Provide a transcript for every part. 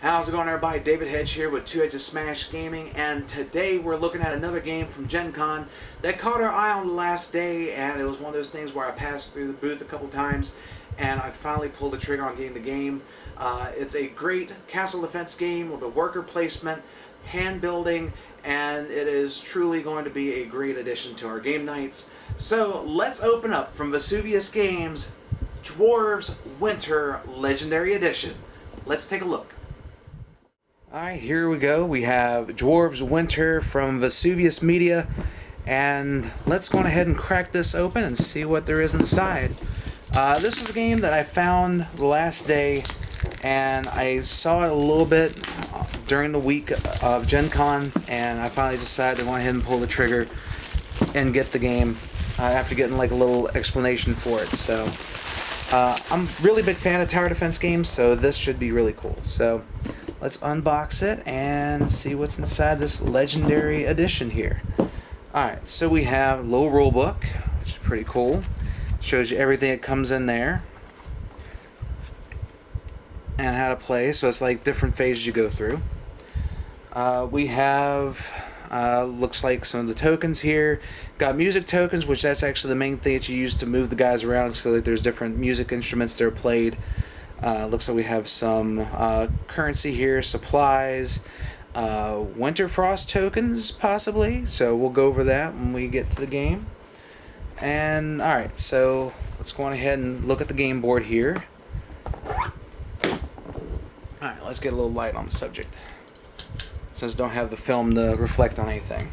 How's it going, everybody? David Hedge here with 2 Smash Gaming, and today we're looking at another game from Gen Con that caught our eye on the last day, and it was one of those things where I passed through the booth a couple times and I finally pulled the trigger on getting the game. It's a great castle defense game with a worker placement, hand building, and it is truly going to be a great addition to our game nights. So let's open up from Vesuvius Games Dwarves Winter Legendary Edition. Let's take a look. Alright, here we go. We have Dwarves Winter from Vesuvius Media, and let's go ahead and crack this open and see what there is inside. This is a game that I found the last day, and I saw it a little bit during the week of Gen Con, and I finally decided to go ahead and pull the trigger and get the game after getting like a little explanation for it. So I'm a really big fan of tower defense games, so this should be really cool. So let's unbox it and see what's inside this legendary edition here. Alright, so we have a little rule book, which is pretty cool. Shows you everything that comes in there and how to play. So it's like different phases you go through. We have looks like some of the tokens here. Got music tokens, which that's actually the main thing that you use to move the guys around, so that there's different music instruments that are played. Looks like we have some currency here, supplies, winter frost tokens possibly, so we'll go over that when we get to the game. And alright, so let's go on ahead and look at the game board here. Alright, let's get a little light on the subject, since I don't have the film to reflect on anything.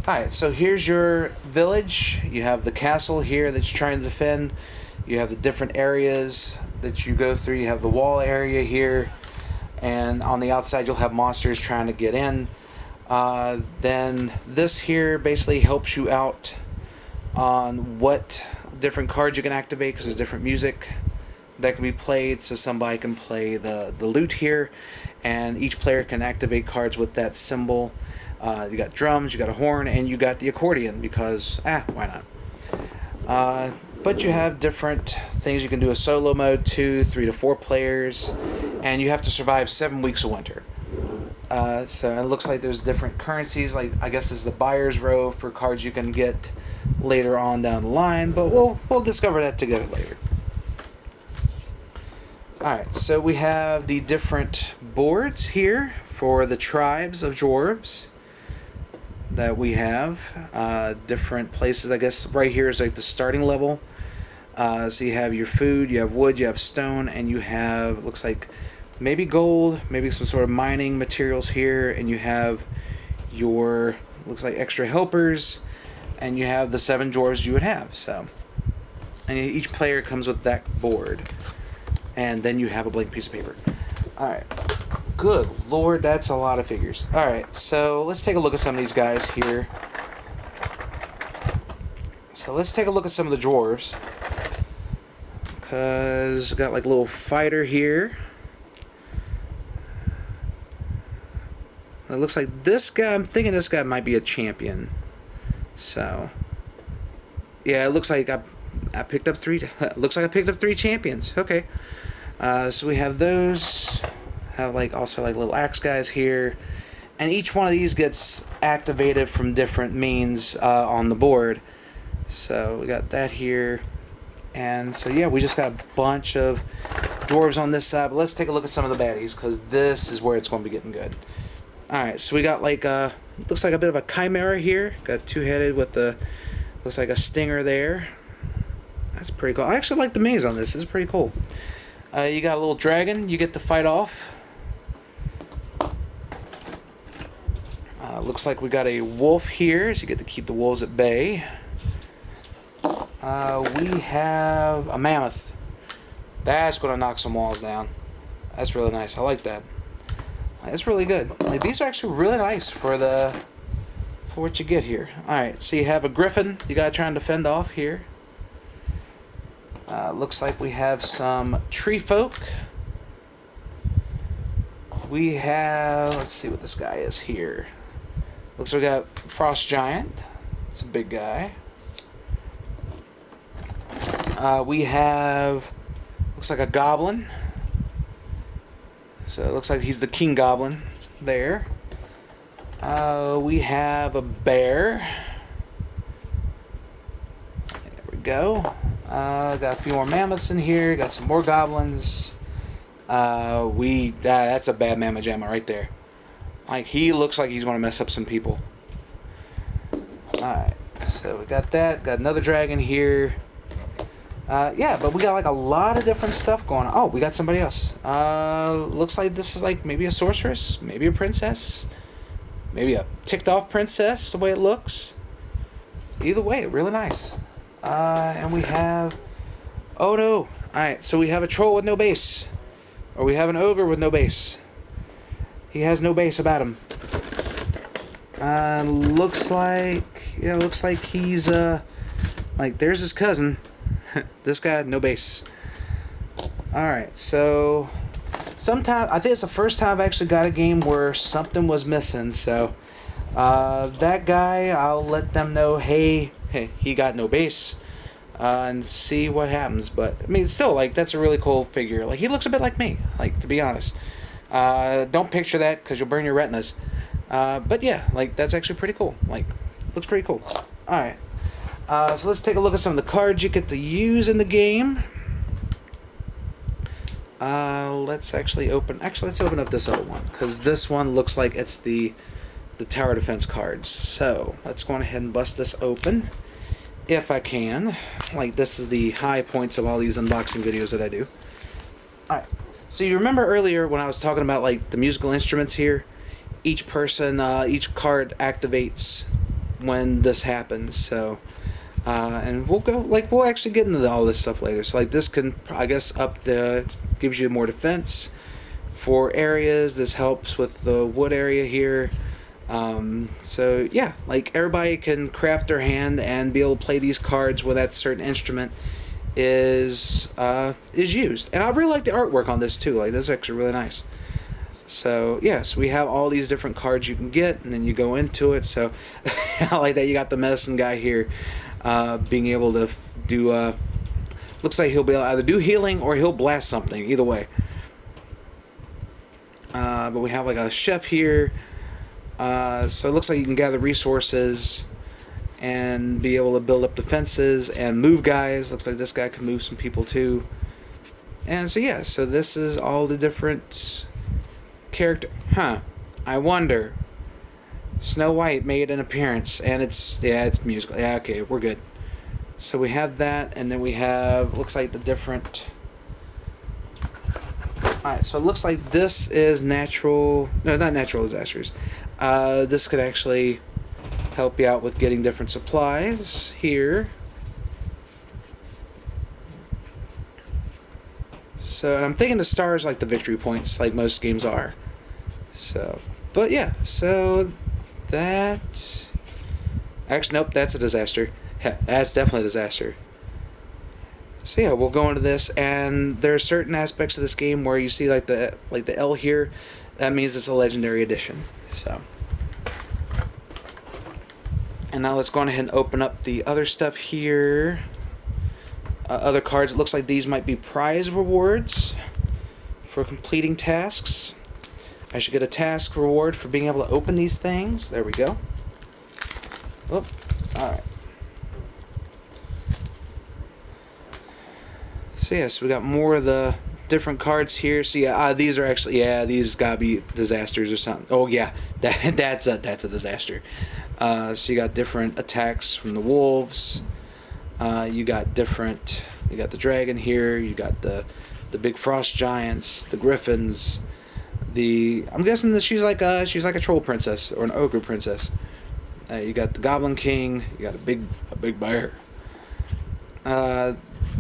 Alright, so here's your village. You have the castle here that you're trying to defend. You have the different areas that you go through. You have the wall area here, and on the outside you'll have monsters trying to get in. Then this here basically helps you out on what different cards you can activate, because there's different music that can be played. So somebody can play the lute here, and each player can activate cards with that symbol. You got drums, you got a horn, and you got the accordion, because why not? But you have different things. You can do a solo mode, 2, 3 to 4 players, and you have to survive 7 weeks of winter. So it looks like there's different currencies, like I guess this is the buyer's row for cards you can get later on down the line, but we'll discover that together later. Alright, so we have the different boards here for the tribes of dwarves that we have. Different places, I guess right here is like the starting level. So you have your food, you have wood, you have stone, and you have, looks like maybe gold, maybe some sort of mining materials here, and you have your, looks like extra helpers, and you have the 7 dwarves you would have. So, and each player comes with that board, and then you have a blank piece of paper. Alright, good lord, that's a lot of figures. Alright, so let's take a look at some of these guys here. So let's take a look at some of the dwarves, because we got like a little fighter here. It looks like this guy, I'm thinking this guy might be a champion. So yeah, it looks like I picked up 3. Looks like I picked up 3 champions. Okay. So we have those. Have like also like little axe guys here, and each one of these gets activated from different means on the board. So we got that here, and so yeah, we just got a bunch of dwarves on this side. But let's take a look at some of the baddies, because this is where it's going to be getting good. Alright, so we got like looks like a bit of a chimera here. Got 2-headed with the, looks like a stinger there. That's pretty cool. I actually like the maze on this. This is pretty cool. You got a little dragon you get to fight off. Looks like we got a wolf here, so you get to keep the wolves at bay. We have a mammoth. That's going to knock some walls down. That's really nice. I like that. It's really good. Like, these are actually really nice for what you get here. Alright, so you have a griffin you gotta try and defend off here. Looks like we have some tree folk. We have, let's see what this guy is here. Looks like we got frost giant. It's a big guy. We have, looks like a goblin. So it looks like he's the king goblin there. We have a bear. There we go. Got a few more mammoths in here. Got some more goblins. That's a bad mammoth jammer right there. Like, he looks like he's going to mess up some people. Alright, so we got that. Got another dragon here. Yeah, but we got like a lot of different stuff going on. Oh, we got somebody else. Looks like this is like maybe a sorceress, maybe a princess, maybe a ticked off princess, the way it looks. Either way, really nice. And we have... Oh no! Alright, so we have a troll with no base. Or we have an ogre with no base. He has no base about him. Looks like... Yeah, looks like he's, like, there's his cousin. This guy, no base. Alright, so... Sometime... I think it's the first time I've actually got a game where something was missing, so... that guy, I'll let them know, hey, he got no base. And see what happens. But, I mean, still, like, that's a really cool figure. Like, he looks a bit like me, like, to be honest. Don't picture that, because you'll burn your retinas. But, yeah, like, that's actually pretty cool. Like, looks pretty cool. Alright. So let's take a look at some of the cards you get to use in the game. Let's actually open... Actually, let's open up this other one, because this one looks like it's the tower defense cards. So, let's go on ahead and bust this open. If I can. Like, this is the high points of all these unboxing videos that I do. Alright. So you remember earlier when I was talking about, like, the musical instruments here? Each person, each card activates when this happens. So, and we'll actually get into all this stuff later. So, like, this can, I guess, gives you more defense for areas. This helps with the wood area here. So yeah, like, everybody can craft their hand and be able to play these cards where that certain instrument is used. And I really like the artwork on this too. Like, this is actually really nice. So yes, we have all these different cards you can get, and then you go into it. So I like that you got the medicine guy here, being able to do. Looks like he'll be able to either do healing or he'll blast something. Either way. But we have like a chef here. So it looks like you can gather resources and be able to build up defenses and move guys. Looks like this guy can move some people too. And so yeah, so this is all the different character. I wonder. Snow White made an appearance, and it's musical. Yeah, okay, we're good. So we have that, and then we have, looks like the different... Alright, so it looks like this is natural... No, not natural disasters. This could actually help you out with getting different supplies here. So I'm thinking the stars like the victory points, like most games are. So, but yeah, so that... Actually, nope, that's a disaster. That's definitely a disaster. So yeah, we'll go into this, and there are certain aspects of this game where you see like the L here. That means it's a legendary edition. So, and now let's go on ahead and open up the other stuff here. Other cards. It looks like these might be prize rewards for completing tasks. I should get a task reward for being able to open these things. There we go. Oh, all right. So yes, we got more of the different cards here. So yeah, these are actually, yeah, these gotta be disasters or something. Oh yeah, that's a disaster. So you got different attacks from the wolves. You got the dragon here. You got the big frost giants, the griffins. I'm guessing that she's like a troll princess or an ogre princess. You got the goblin king. You got a big bear.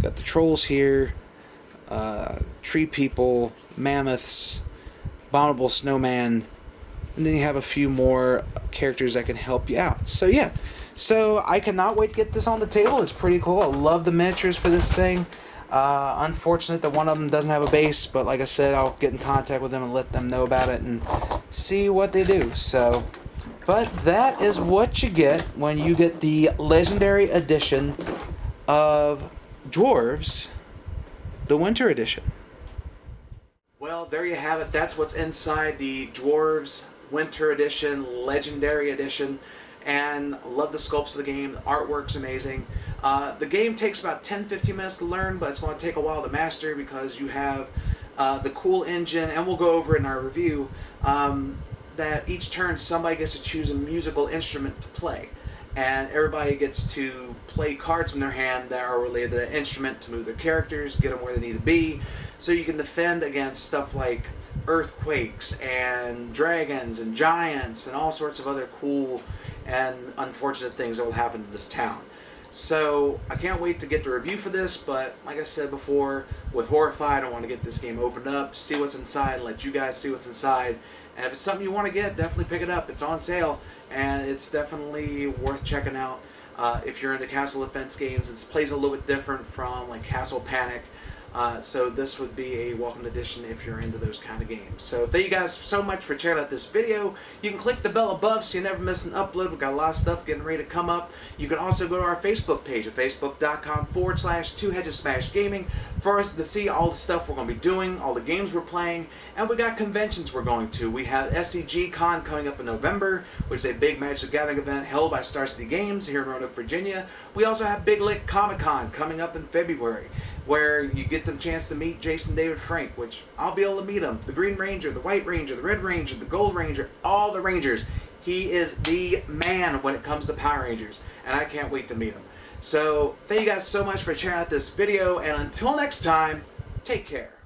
Got the trolls here, tree people, mammoths, abominable snowman, and then you have a few more characters that can help you out. So yeah, so I cannot wait to get this on the table. It's pretty cool. I love the miniatures for this thing. Unfortunate that one of them doesn't have a base, but like I said, I'll get in contact with them and let them know about it and see what they do. So, but that is what you get when you get the Legendary Edition of Dwarves, the Winter Edition. Well, there you have it. That's what's inside the Dwarves Winter Edition, Legendary Edition. And love the sculpts of the game. The artwork's amazing. The game takes about 10-15 minutes to learn, but it's going to take a while to master because you have the cool engine, and we'll go over it in our review, that each turn somebody gets to choose a musical instrument to play. And everybody gets to play cards from their hand that are related to the instrument to move their characters, get them where they need to be, so you can defend against stuff like earthquakes and dragons and giants and all sorts of other cool and unfortunate things that will happen to this town. So I can't wait to get the review for this, but like I said before, with Horrified, I want to get this game opened up, see what's inside, let you guys see what's inside. And if it's something you want to get, definitely pick it up. It's on sale, and it's definitely worth checking out. If you're into Castle Defense games, it plays a little bit different from like Castle Panic. So this would be a welcome addition if you're into those kind of games. So thank you guys so much for checking out this video. You can click the bell above so you never miss an upload. We've got a lot of stuff getting ready to come up. You can also go to our Facebook page at facebook.com/2hedgessmashgaming for us to see all the stuff we're going to be doing, all the games we're playing, and we got conventions we're going to. We have SCG Con coming up in November, which is a big Magic the Gathering event held by Star City Games here in Roanoke, Virginia. We also have Big Lick Comic Con coming up in February, where you get the chance to meet Jason David Frank, which I'll be able to meet him. The Green Ranger, the White Ranger, the Red Ranger, the Gold Ranger, all the Rangers. He is the man when it comes to Power Rangers, and I can't wait to meet him. So thank you guys so much for checking out this video, and until next time, take care.